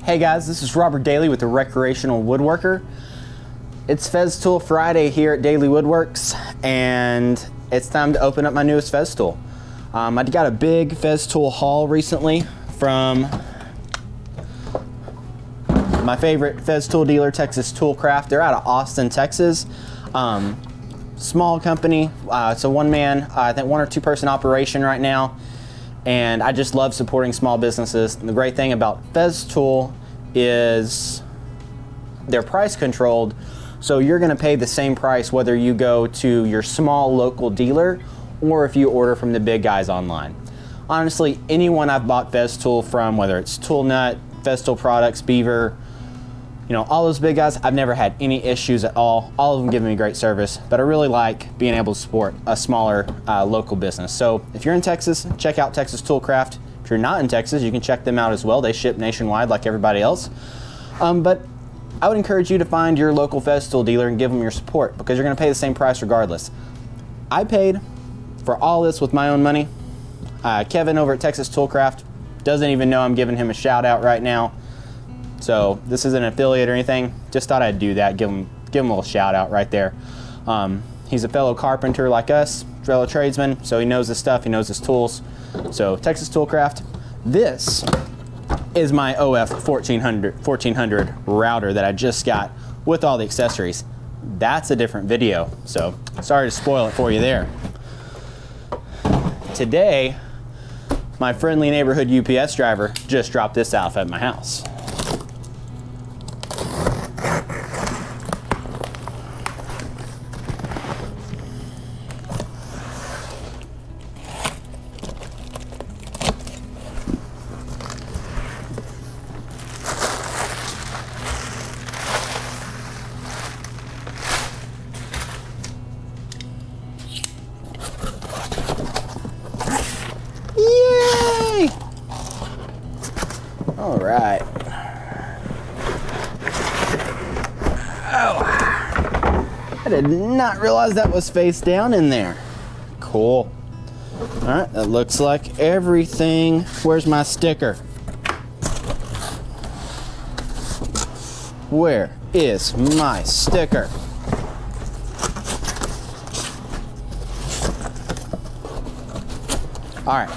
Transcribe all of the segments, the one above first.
Hey guys, this is Robert Dailey with the Recreational Woodworker. It's Festool Friday here at Dailey Woodworks, and it's time to open up my newest Festool. I got a big Festool haul recently from my favorite Festool dealer, Texas Toolcraft. They're out of Austin, Texas. Small company. It's a one-man, I think one or two person operation right now. And I just love supporting small businesses. And the great thing about Festool is they're price controlled, so you're gonna pay the same price whether you go to your small local dealer or if you order from the big guys online. Honestly, anyone I've bought Festool from, whether it's Tool Nut, Festool Products, Beaver, you know, all those big guys, I've never had any issues at all. All of them giving me great service, but I really like being able to support a smaller local business. So if you're in Texas, check out Texas Toolcraft. If you're not in Texas, you can check them out as well. They ship nationwide like everybody else. But I would encourage you to find your local Festool dealer and give them your support, because you're gonna pay the same price regardless. I paid for all this with my own money. Kevin over at Texas Toolcraft doesn't even know I'm giving him a shout out right now. So this isn't an affiliate or anything. Just thought I'd do that, give him a little shout out right there. He's a fellow carpenter like us, fellow tradesman, so he knows his stuff, he knows his tools. So Texas Toolcraft. This is my OF 1400 router that I just got with all the accessories. That's a different video, so sorry to spoil it for you there. Today, my friendly neighborhood UPS driver just dropped this off at my house. Yay! All right. Oh, I did not realize that was face down in there. Cool. All right, that looks like everything. Where's my sticker? Where is my sticker? All right.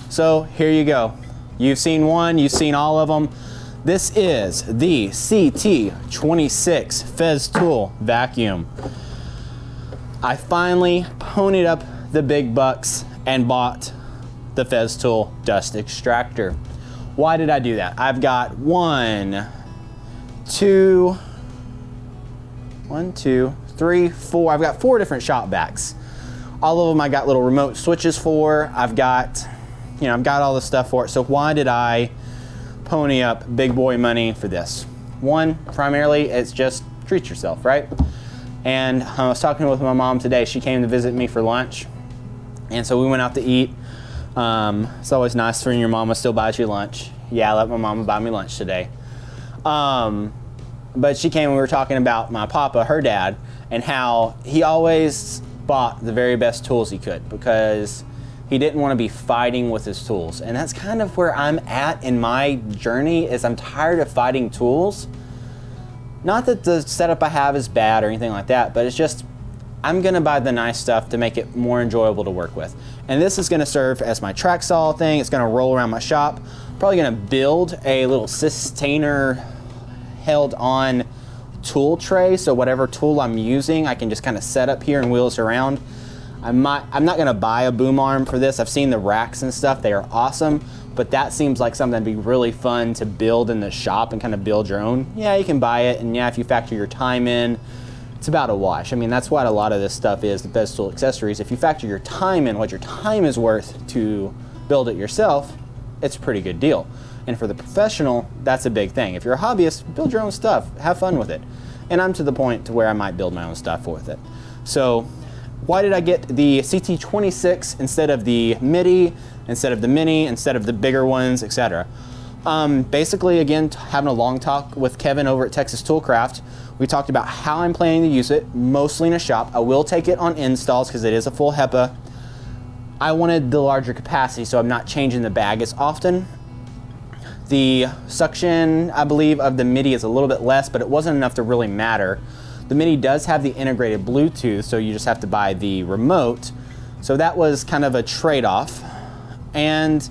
So here you go. You've seen one, you've seen all of them. This is the CT26 Festool vacuum. I finally ponied up the big bucks and bought the Festool Dust Extractor. Why did I do that? I've got one, two, three, four. I've got 4 different shop vacs. All of them I got little remote switches for. I've got all this stuff for it. So why did I pony up big boy money for this? One, primarily, it's just treat yourself, right? And I was talking with my mom today. She came to visit me for lunch. And so we went out to eat. It's always nice when your mama still buys you lunch. Yeah, I let my mama buy me lunch today. But she came and we were talking about my papa, her dad, and how he always bought the very best tools he could because he didn't want to be fighting with his tools. And that's kind of where I'm at in my journey, is I'm tired of fighting tools. Not that the setup I have is bad or anything like that, but it's just, I'm gonna buy the nice stuff to make it more enjoyable to work with. And this is gonna serve as my track saw thing. It's gonna roll around my shop. Probably gonna build a little sustainer held on tool tray, so whatever tool I'm using, I can just kind of set up here and wheel this around. I'm not gonna buy a boom arm for this. I've seen the racks and stuff, they are awesome, but that seems like something that'd be really fun to build in the shop and kind of build your own. Yeah, you can buy it, and yeah, if you factor your time in, it's about a wash. I mean, that's what a lot of this stuff is, the Festool accessories. If you factor your time in, what your time is worth to build it yourself, it's a pretty good deal. And for the professional, that's a big thing. If you're a hobbyist, build your own stuff, have fun with it. And I'm to the point to where I might build my own stuff with it. So why did I get the CT26 instead of the MIDI, instead of the Mini, instead of the bigger ones, etc.? Basically, again, having a long talk with Kevin over at Texas Toolcraft, we talked about how I'm planning to use it, mostly in a shop. I will take it on installs because it is a full HEPA. I wanted the larger capacity, so I'm not changing the bag as often. The suction, I believe, of the MIDI is a little bit less, but it wasn't enough to really matter. The MIDI does have the integrated Bluetooth, so you just have to buy the remote. So that was kind of a trade-off. And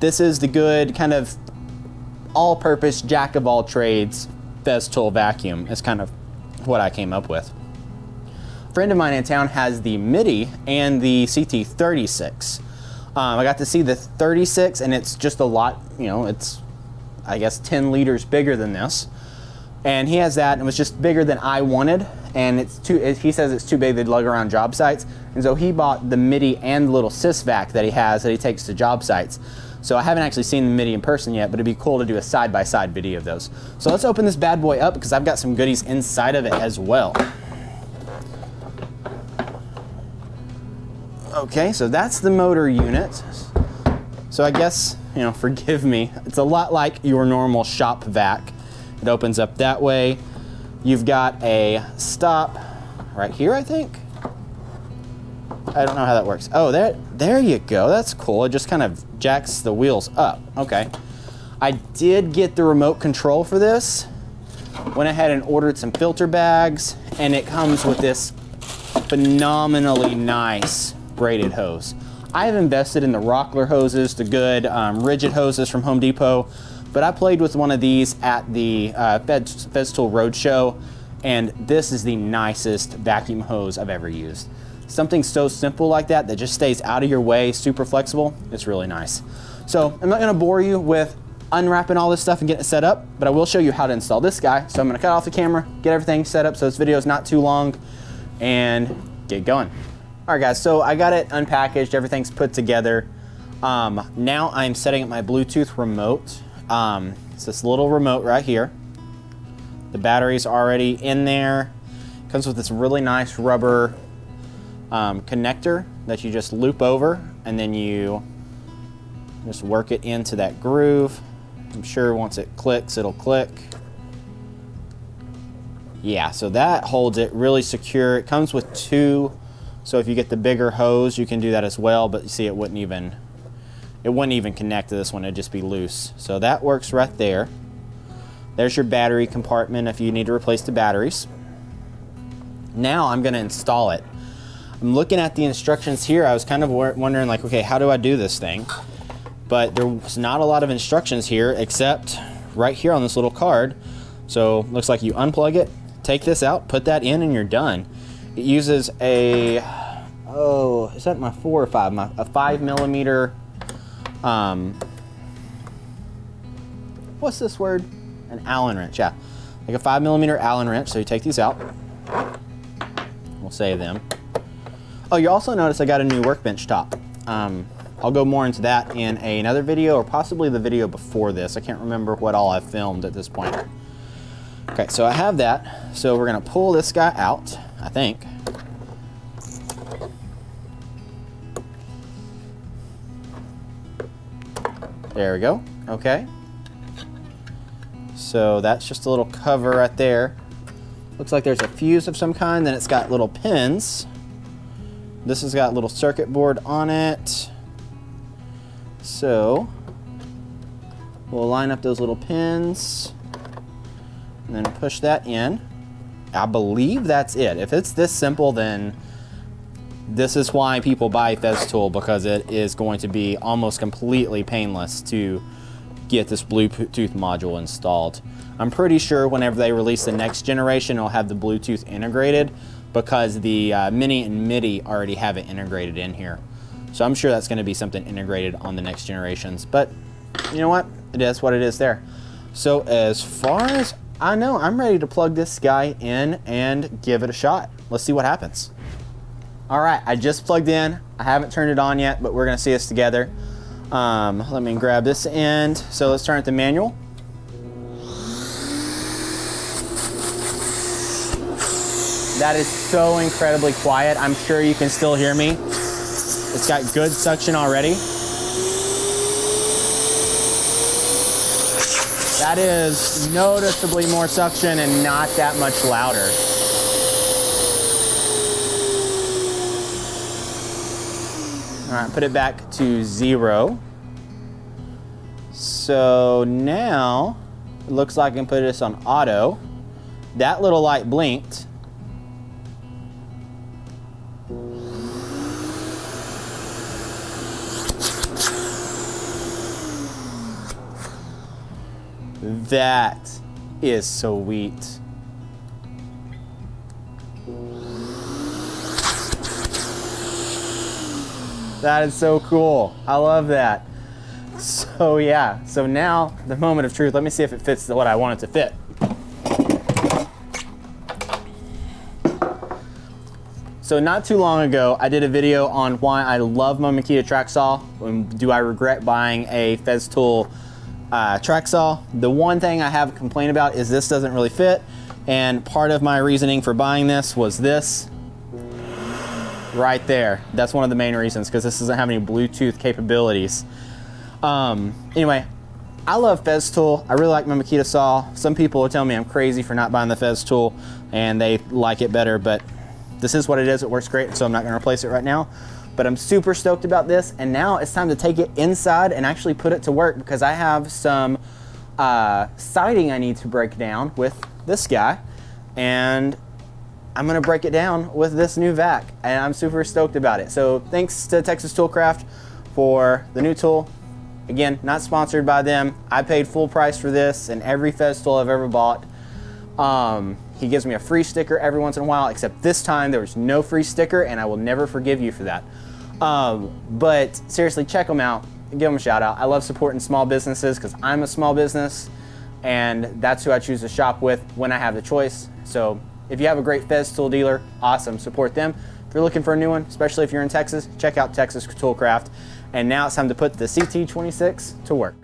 this is the good kind of all-purpose jack of all trades Festool vacuum is kind of what I came up with. A friend of mine in town has the MIDI and the CT26. I got to see the 36, and it's just a lot, you know, it's, I guess, 10 liters bigger than this. And he has that, and it was just bigger than I wanted, and it's too, he says it's too big to lug around job sites, and so he bought the MIDI and the little sysvac that he has that he takes to job sites. So I haven't actually seen the MIDI in person yet, but it'd be cool to do a side-by-side video of those. So let's open this bad boy up because I've got some goodies inside of it as well. Okay, so that's the motor unit. So I guess, you know, forgive me, it's a lot like your normal shop vac. It opens up that way. You've got a stop right here, I think. I don't know how that works. Oh, there you go. That's cool. It just kind of jacks the wheels up. Okay. I did get the remote control for this. Went ahead and ordered some filter bags, and it comes with this phenomenally nice braided hose. I have invested in the Rockler hoses, the good Ridgid hoses from Home Depot, but I played with one of these at the Festool Roadshow, and this is the nicest vacuum hose I've ever used. Something so simple like that that just stays out of your way, super flexible, it's really nice. So I'm not gonna bore you with unwrapping all this stuff and getting it set up, but I will show you how to install this guy. So I'm gonna cut off the camera, get everything set up so this video is not too long, and get going. All right guys, so I got it unpackaged, everything's put together. Now I'm setting up my Bluetooth remote. It's this little remote right here. The battery's already in there. Comes with this really nice rubber connector that you just loop over, and then you just work it into that groove. I'm sure once it clicks, it'll click. Yeah, so that holds it really secure. It comes with two, so if you get the bigger hose, you can do that as well, but you see it wouldn't even connect to this one, it'd just be loose. So that works right there. There's your battery compartment if you need to replace the batteries. Now I'm gonna install it. I'm looking at the instructions here. I was kind of wondering like, okay, how do I do this thing? But there was not a lot of instructions here except right here on this little card. So looks like you unplug it, take this out, put that in, and you're done. It uses a, oh, is that my 4 or 5? A 5mm, what's this word? An Allen wrench, yeah. Like a 5mm Allen wrench, so you take these out. We'll save them. Oh, you also notice I got a new workbench top. I'll go more into that in another video, or possibly the video before this. I can't remember what all I've filmed at this point. Okay, so I have that. So we're gonna pull this guy out, I think. There we go, okay. So that's just a little cover right there. Looks like there's a fuse of some kind, then it's got little pins. This has got a little circuit board on it. So we'll line up those little pins and then push that in. I believe that's it. If it's this simple, then this is why people buy Festool, because it is going to be almost completely painless to get this Bluetooth module installed. I'm pretty sure whenever they release the next generation, it'll have the Bluetooth integrated, because the Mini and MIDI already have it integrated in here. So I'm sure that's going to be something integrated on the next generations. But you know what? It is what it is there. So as far as I know, I'm ready to plug this guy in and give it a shot. Let's see what happens. All right, I just plugged in. I haven't turned it on yet, but we're going to see this together. Let me grab this end. So let's turn it to manual. That is so incredibly quiet. I'm sure you can still hear me. It's got good suction already. That is noticeably more suction and not that much louder. All right, put it back to 0. So now it looks like I can put this on auto. That little light blinked. That is sweet. That is so cool. I love that. So yeah, so now the moment of truth. Let me see if it fits what I want it to fit. So not too long ago, I did a video on why I love my Makita track saw. Do I regret buying a Festool track saw? The one thing I have a complaint about is this doesn't really fit. And part of my reasoning for buying this was this right there. That's one of the main reasons, because this doesn't have any Bluetooth capabilities. Anyway, I love Festool. I really like my Makita saw. Some people will tell me I'm crazy for not buying the Festool and they like it better, but this is what it is. It works great, so I'm not gonna replace it right now. But I'm super stoked about this, and now it's time to take it inside and actually put it to work, because I have some siding I need to break down with this guy, and I'm gonna break it down with this new vac, and I'm super stoked about it. So thanks to Texas Toolcraft for the new tool. Again, not sponsored by them. I paid full price for this and every Festool I've ever bought. He gives me a free sticker every once in a while, except this time there was no free sticker, and I will never forgive you for that. But seriously, check them out and give them a shout out. I love supporting small businesses because I'm a small business, and that's who I choose to shop with when I have the choice. So if you have a great Festool dealer, awesome, support them. If you're looking for a new one, especially if you're in Texas, check out Texas Toolcraft. And now it's time to put the CT26 to work.